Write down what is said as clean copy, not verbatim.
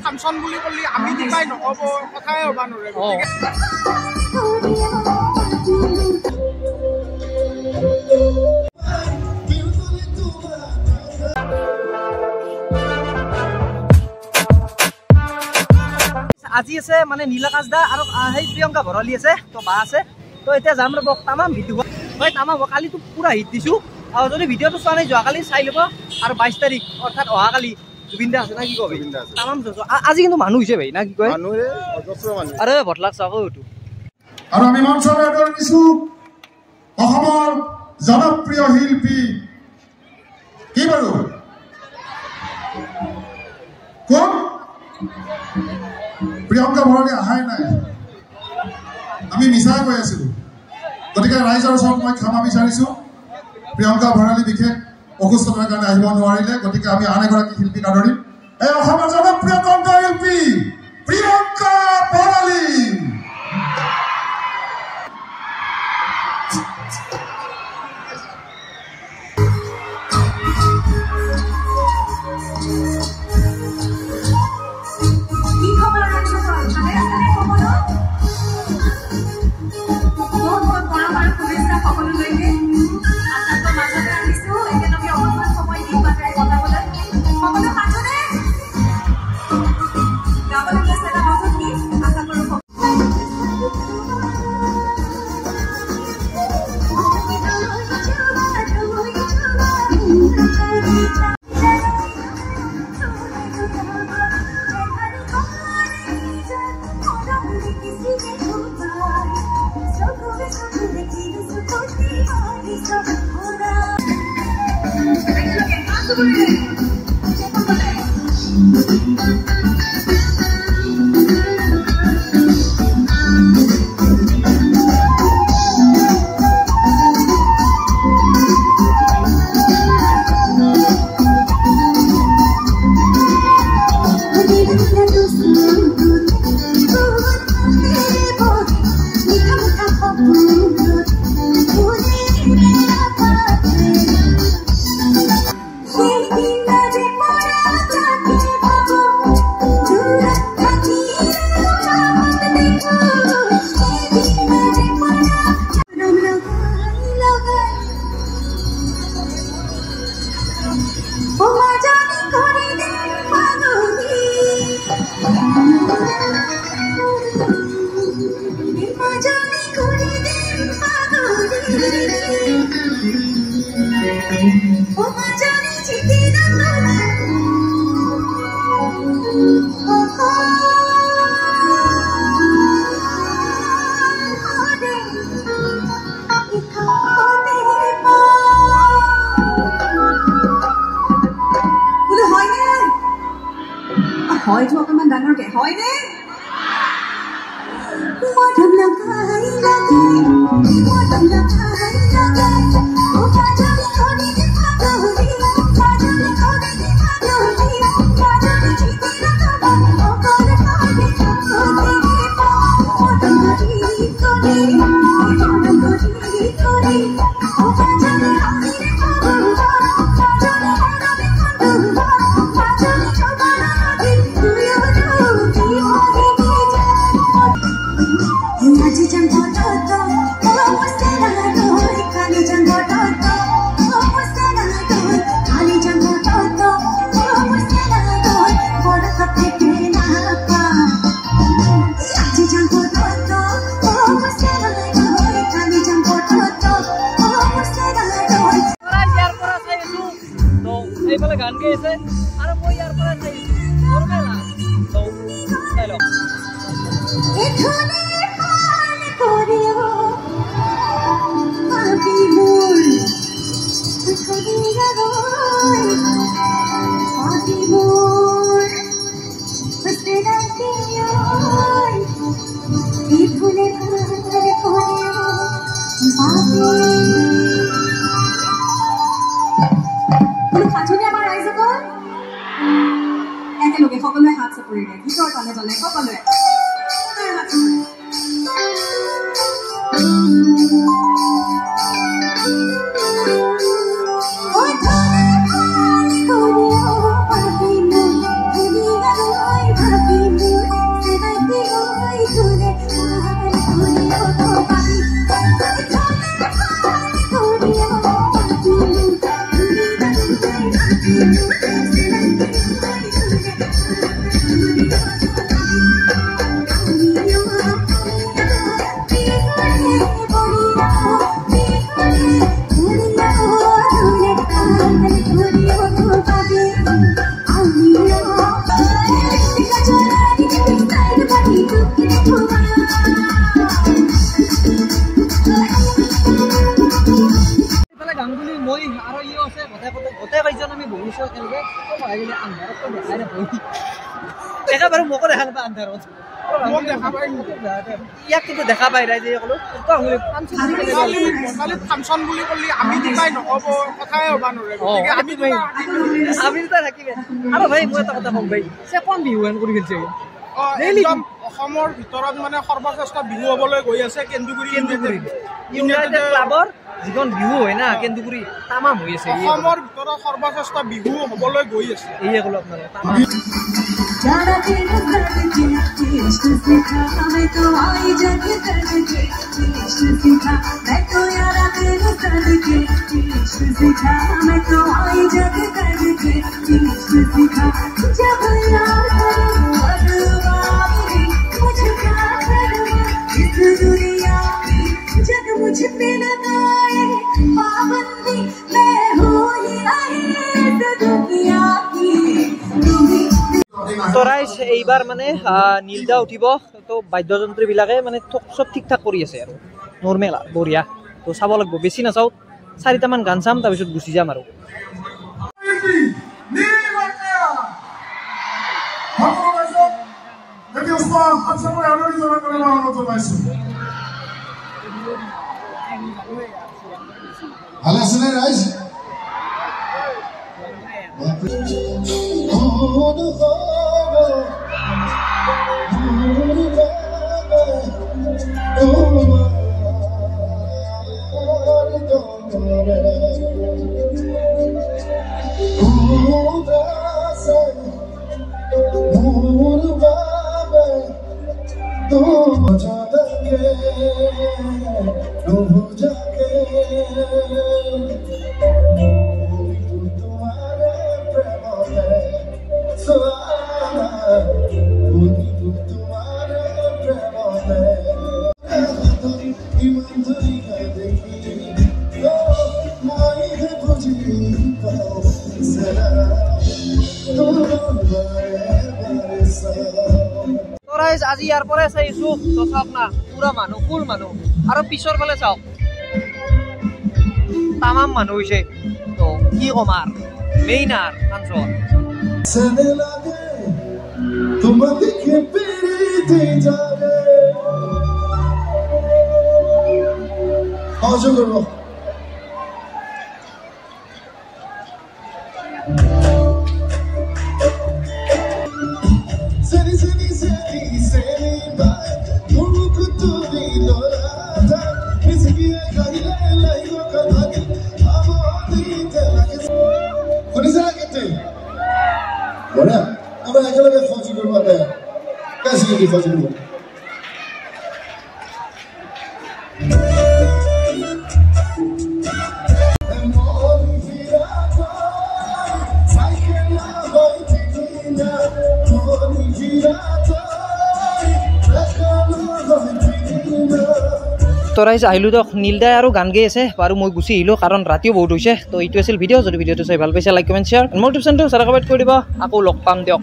Function বুলি ক'লে আমি দিবাই নহ'ব কথাই হ'ব নোৱাৰে আজি আছে মানে নীলাকাশ দা আৰু সেই প্ৰিয়ংকা ভৰালী আছে তো বা আছে তো এতিয়া যাম ৰ'ব তামাম ভিডিঅ' হয় তামাম কালিতো পুৰা হিট দিছোঁ আৰু যদি ভিডিঅ'টো চোৱা নাই যোৱাকালি চাই ল'ব আৰু 22 তাৰিখ অৰ্থাৎ অহাকালি জুবিন দা আছে না কি কবি তামাম আজি কিন্তু মানুহ হৈছে ভাই না কি কয় আৰে ভটলাক চাব এইটো আৰু আমি মঞ্চৰ আদৰ দিছোঁ অসমৰ জনপ্ৰিয় শিল্পী কি বাৰু কোন প্ৰিয়ংকা ভৰালী আহাই নাই আমি মিছাই কৈ আছিলোঁ গতিকে ৰাইজৰ ওচৰত মই ক্ষমা বিচাৰিছোঁ প্ৰিয়ংকা ভৰালী বিশেষ অসুস্থতাৰ কাৰণে আহিব নোৱাৰিলে গতিকে আমি আন এগৰাকী শিল্পীক আদৰিম এই অসমৰ জনপ্ৰিয় কণ্ঠশিল্পী প্ৰিয়ংকা ভৰালী হয়তো অকমান ডাঙৰকে হয় নে গান গাইছে আৰু মই ইয়াৰ পৰা চাইছো নৰমেলা তো চাই লওক এখনে পান করিও পাপি মোর এখনে গায় পাপি মোর বসতে রাখিও এই ফুলে পান করিও পাপি পাঁচজনী আমাৰ ৰাইজসকল একেলগে সকলোৱে হাত চাপৰি দিয়ে গীতৰ তালে তালে সকলোৱে হাত গাঙ্গুলি মই আৰু ইও আছে গোটেই কেইজন আমি বহিছোঁ একেলগে আন্ধাৰততো দেখাই নাপাওঁ দেখা বাৰু মোকো দেখা নাপায় আন্ধাৰত ইয়াক কিন্তু দেখা পাই ৰাইজে ক'লো ফাংচন বুলি ক'লে আমি দুটাই নহ'ব কথাই হ'ব নোৱাৰে আমি দুটা থাকিবে আৰু ভাই মই এটা কথা কম ভাই চেপন বিহু হেন কৰি খেলিছে একদম অসমৰ ভিতৰত মানে সৰ্বশ্ৰেষ্ঠ বিহু হ'বলৈ গৈ আছে কেন্দুগুৰি ইউনাইটেড ক্লাবৰ যিখন বিহু হয় না কেন্দুগুৰি তামাম হৈ আছে অসমৰ ভিতৰত সৰ্বশ্ৰেষ্ঠ বিহু হ'বলৈ গৈ আছে এইয়ে ক'লো আপোনালোকে তামাম जाना तेरा करके इश्क सीखा मैं तो आई जग करके इश्क सीखा मैं तो यारा तेरा करके इश्क सीखा मैं तो आई जग करके इश्क सीखा जब यार करूं मुझे क्या करना इस दुनिया में जग मुझ पे लगाए पाबंदी मैं हो ही नहीं इस दुनिया की তো ৰাইজ এইবাৰ মানে নীলদা উঠিব তো বাদ্যযন্ত্ৰীবিলাকে মানে চব ঠিক ঠাক কৰি আছে আৰু নৰ্মেল বঢ়িয়া তো চাব লাগিব বেছি নাচাওঁ 4টামান গান চাম তাৰপিছত গুচি যাম আৰু ভালে আছেনে ৰাইজ আজি ইয়াৰ পৰাই চাইছোঁ তো চাওক না পুৰা মানুহ ফুল মানুহ আৰু পিছৰ ফালে চাওক তামাম মানুহ হৈছে তো কি কম আৰু মেইন আৰু ফাংচন তো ৰাইজ আহিলোঁ তো নীলদাই আৰু গান গাই আছে বাৰু মই গুচি আহিলোঁ কাৰণ ৰাতিও বহুত হৈছে তো এইটো আছিল ভিডিঅ' যদি ভিডিঅ'টো চাই ভাল পাইছে লাইক কমেণ্ট শ্বেয়াৰ মোৰ টিউচনটো চাৰা কমেণ্ট কৰি দিব আকৌ লগ পাম দিয়ক।